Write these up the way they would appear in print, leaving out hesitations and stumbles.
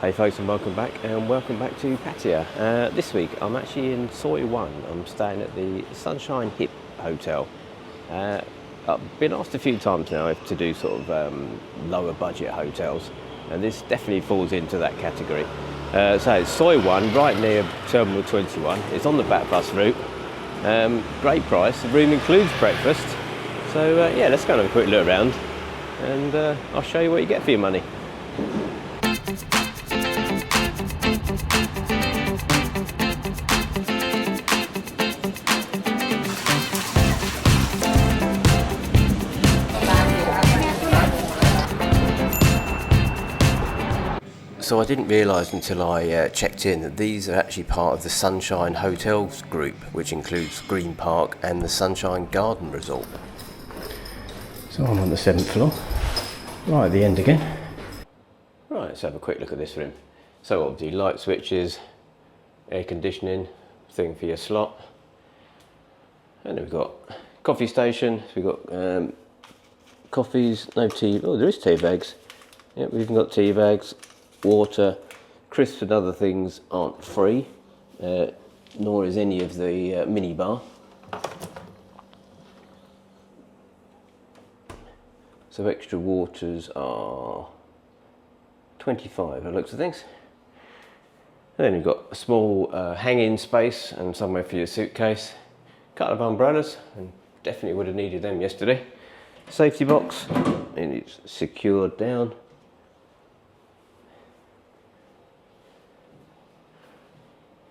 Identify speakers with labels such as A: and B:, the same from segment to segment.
A: Hey folks, and welcome back to Pattaya. This week I'm actually in Soi 1. I'm staying at the Sunshine Hip Hotel. I've been asked a few times now to do sort of lower budget hotels, and this definitely falls into that category. So it's Soi 1, right near Terminal 21. It's on the back bus route. Great price. The room includes breakfast. So yeah, let's go and have a quick look around, and I'll show you what you get for your money. So I didn't realise until I checked in that these are actually part of the Sunshine Hotels group, which includes Green Park and the Sunshine Garden Resort. So I'm on the 7th floor, right at the end again. Right, let's have a quick look at this room. So obviously light switches, air conditioning, thing for your slot. And then we've got coffee station, we've got coffees, no tea, oh there is tea bags. Yep, we've even got tea bags. Water, crisps and other things aren't free, nor is any of the mini bar. So extra waters are 25 by the looks of things. And then you've got a small hanging space and somewhere for your suitcase. Couple of umbrellas, and definitely would have needed them yesterday. Safety box, and it's secured down.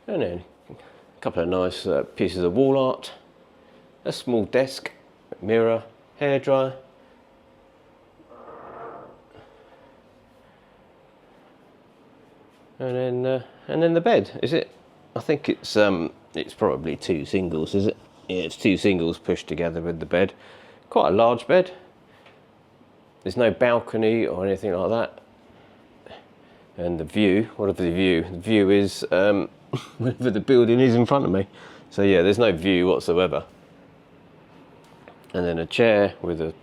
A: And then a couple of nice pieces of wall art, a small desk, mirror, hairdryer, and then the bed. Is it? I think it's probably two singles. Is it? Yeah, it's two singles pushed together with the bed. Quite a large bed. There's no balcony or anything like that. And the view, whatever the view? The view is wherever the building is in front of me. So yeah, there's no view whatsoever. And then a chair with a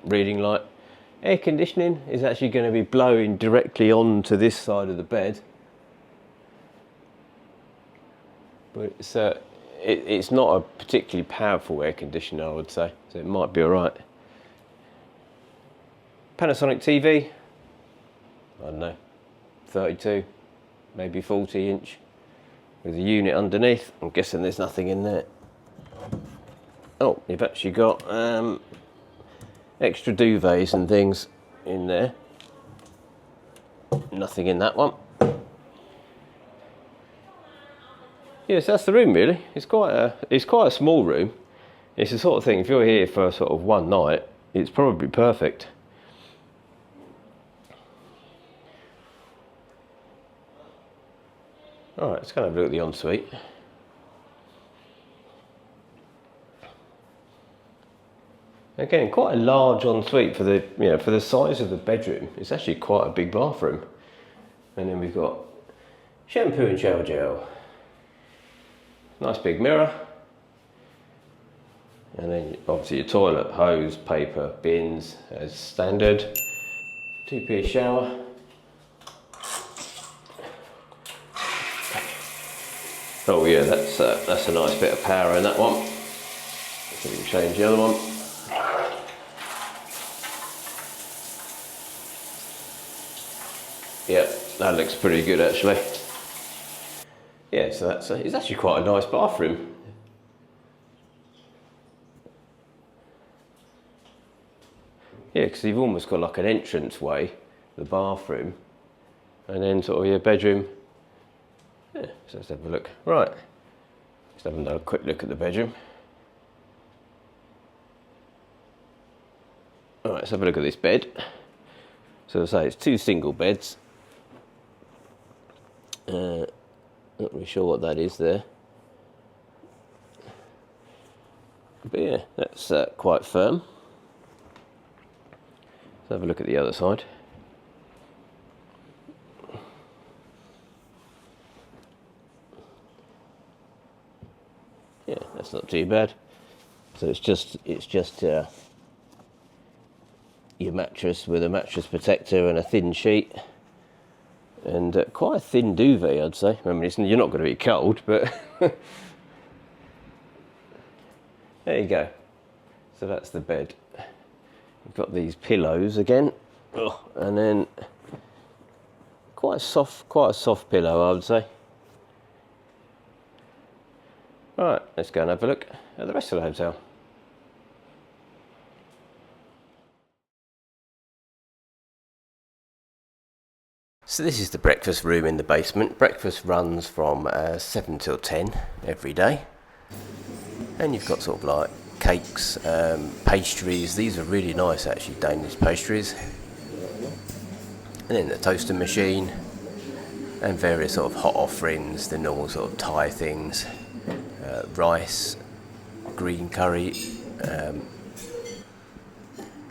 A: reading light. Air conditioning is actually going to be blowing directly onto this side of the bed. But it's not a particularly powerful air conditioner, I would say. So it might be alright. Panasonic TV. I don't know, 32, maybe 40 inch. With a unit underneath. I'm guessing there's nothing in there. Oh, you've actually got extra duvets and things in there. Nothing in that one. Yes, that's the room really. It's quite a small room. It's the sort of thing, if you're here for sort of one night, it's probably perfect. Alright, let's go and have a look at the ensuite. Again, quite a large ensuite for the size of the bedroom. It's actually quite a big bathroom. And then we've got shampoo and shower gel. Nice big mirror. And then obviously your toilet, hose, paper, bins as standard. Two-piece shower. Oh yeah, that's a nice bit of power in that one. So we can change the other one. Yep, that looks pretty good actually. Yeah, so it's actually quite a nice bathroom. Yeah, because you've almost got like an entrance way, the bathroom, and then sort of your bedroom. Yeah, so let's have a look. Right, let's have another quick look at the bedroom. All right, let's have a look at this bed. So as I say, it's two single beds. Not really sure what that is there. But yeah, that's quite firm. Let's have a look at the other side. Yeah, that's not too bad. So it's just your mattress with a mattress protector and a thin sheet. And quite a thin duvet, I'd say. I mean, you're not going to be cold, but there you go. So that's the bed. We've got these pillows again, and then quite a soft pillow, I would say. All right, let's go and have a look at the rest of the hotel. So this is the breakfast room in the basement. Breakfast runs from 7 till 10 every day. And you've got sort of like cakes, pastries. These are really nice actually, Danish pastries. And then the toaster machine and various sort of hot offerings, the normal sort of Thai things. Rice, green curry,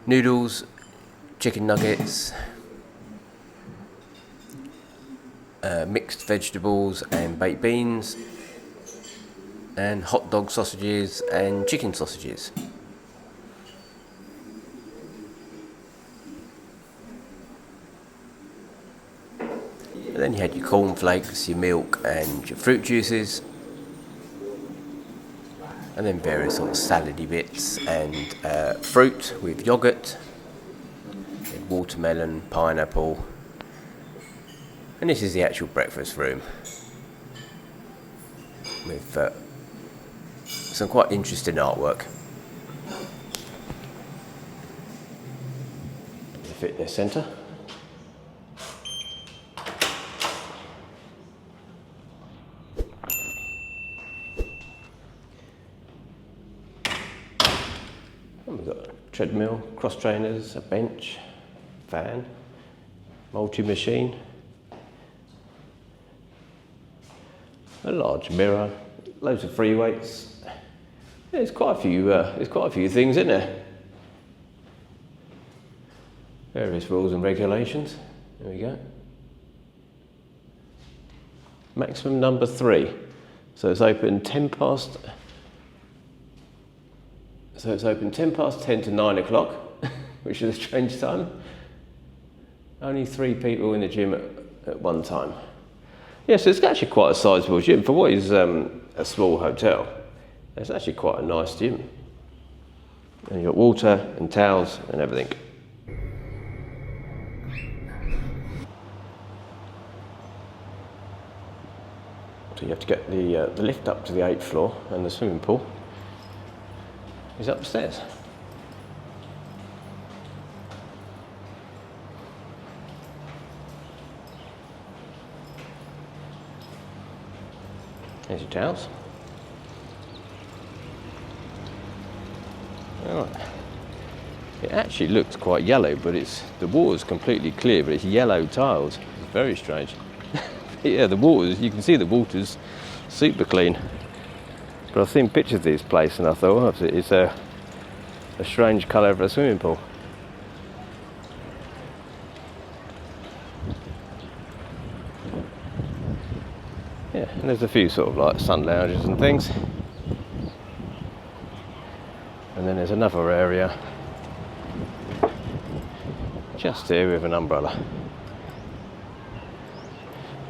A: noodles, chicken nuggets, mixed vegetables and baked beans, and hot dog sausages and chicken sausages. And then you had your cornflakes, your milk and your fruit juices, and then various sort of salady bits and fruit with yoghurt, watermelon, pineapple. And this is the actual breakfast room with some quite interesting artwork. The fitness centre. And we've got a treadmill, cross trainers, a bench, fan, multi-machine. A large mirror, loads of free weights. Yeah, there's quite a few things in there. Various rules and regulations. There we go. Maximum number 3. So it's open 10 past. So it's open 10 past 10 to 9 o'clock, which is a strange time. Only 3 people in the gym at one time. Yes, it's actually quite a sizable gym. For what is a small hotel, it's actually quite a nice gym. And you've got water and towels and everything. So you have to get the lift up to the 8th floor, and the swimming pool is upstairs. There's your towels. Right. It actually looks quite yellow, but the water's completely clear, but it's yellow tiles. It's very strange. Yeah, you can see the water's super clean. But I've seen pictures of this place and I thought, it's a strange colour for a swimming pool. Yeah, and there's a few sort of like sun lounges and things. And then there's another area just here with an umbrella.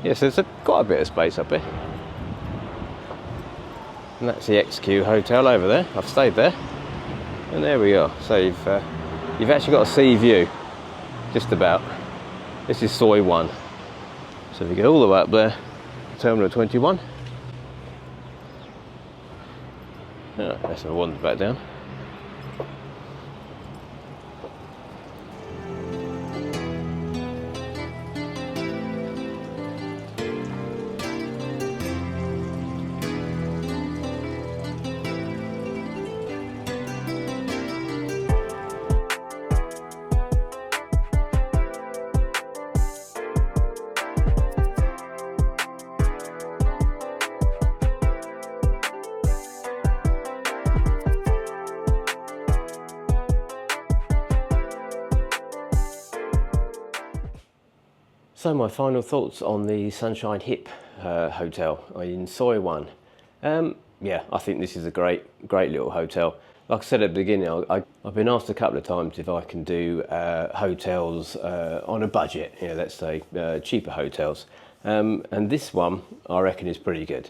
A: Yes, there's quite a bit of space up here. And that's the XQ Hotel over there. I've stayed there. And there we are. So you've actually got a sea view, just about. This is Soi 1. So if you go all the way up there, Terminal 21. Oh, let's have a wander back down. So my final thoughts on the Sunshine Hip Hotel in Soi 1. yeah, I think this is a great little hotel. Like I said at the beginning, I've been asked a couple of times if I can do hotels on a budget, you know, let's say cheaper hotels. And this one, I reckon, is pretty good.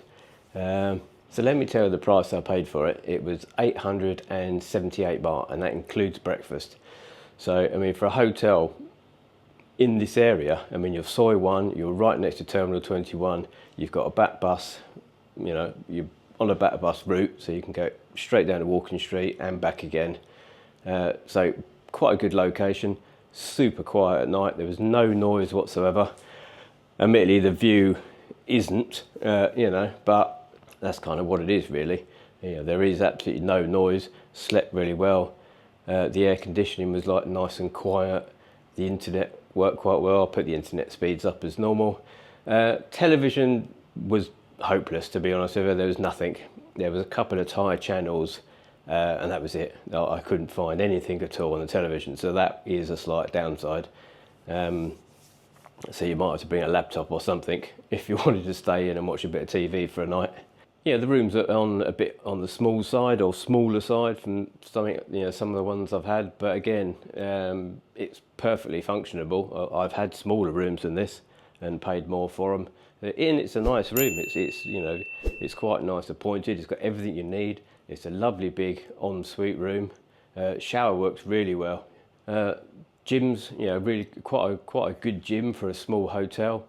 A: So let me tell you the price I paid for it. It was 878 baht, and that includes breakfast. So, I mean, for a hotel in this area, I mean, you're Soi 1, you're right next to Terminal 21, you've got a back bus, you know, you're on a back bus route, so you can go straight down to Walking Street and back again. So quite a good location, super quiet at night, there was no noise whatsoever. Admittedly, the view isn't, you know, but that's kind of what it is, really. You know, there is absolutely no noise, slept really well. The air conditioning was like nice and quiet. The internet worked quite well. I put the internet speeds up as normal. Television was hopeless, to be honest with you. There was nothing. There was a couple of Thai channels, and that was it. I couldn't find anything at all on the television, so that is a slight downside. So you might have to bring a laptop or something if you wanted to stay in and watch a bit of TV for a night. Yeah, the rooms are a bit on the small side or smaller side from something, you know, some of the ones I've had. But again, it's perfectly functionable. I've had smaller rooms than this and paid more for them. It's a nice room. It's you know, it's quite nice appointed. It's got everything you need. It's a lovely big ensuite room. Shower works really well. Gyms, you know, really quite a good gym for a small hotel.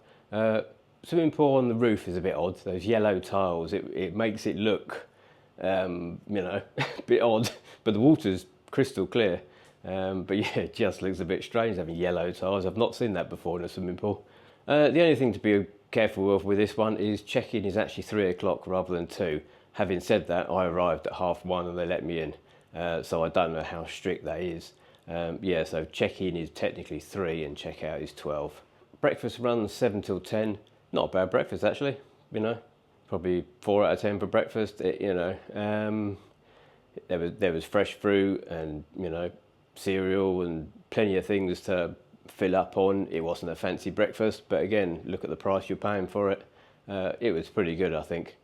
A: Swimming pool on the roof is a bit odd. Those yellow tiles, it makes it look, you know, a bit odd. But the water's crystal clear. But yeah, it just looks a bit strange having yellow tiles. I've not seen that before in a swimming pool. The only thing to be careful of with this one is check-in is actually 3 o'clock rather than 2. Having said that, I arrived at 1:30 and they let me in. So I don't know how strict that is. Yeah, so check-in is technically 3 and check-out is 12. Breakfast runs 7 till 10. Not a bad breakfast, actually, you know. Probably 4 out of 10 for breakfast, you know. There was fresh fruit and, you know, cereal and plenty of things to fill up on. It wasn't a fancy breakfast, but again, look at the price you're paying for it. It was pretty good, I think.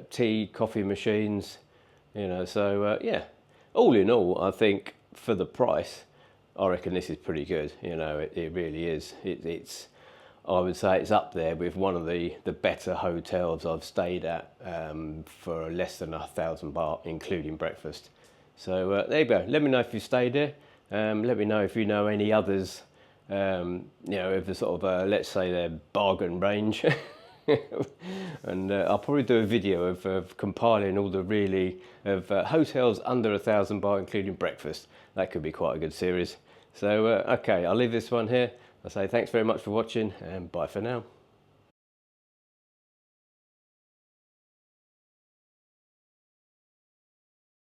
A: Tea, coffee machines, you know, so yeah. All in all, I think for the price, I reckon this is pretty good. You know, it really is. It's I would say it's up there with one of the better hotels I've stayed at for less than 1,000 baht, including breakfast. So there you go. Let me know if you stayed there. Let me know if you know any others, you know, of the sort of, let's say, their bargain range. And I'll probably do a video of compiling all the hotels under 1,000 baht, including breakfast. That could be quite a good series. So, okay, I'll leave this one here. I say thanks very much for watching and bye for now.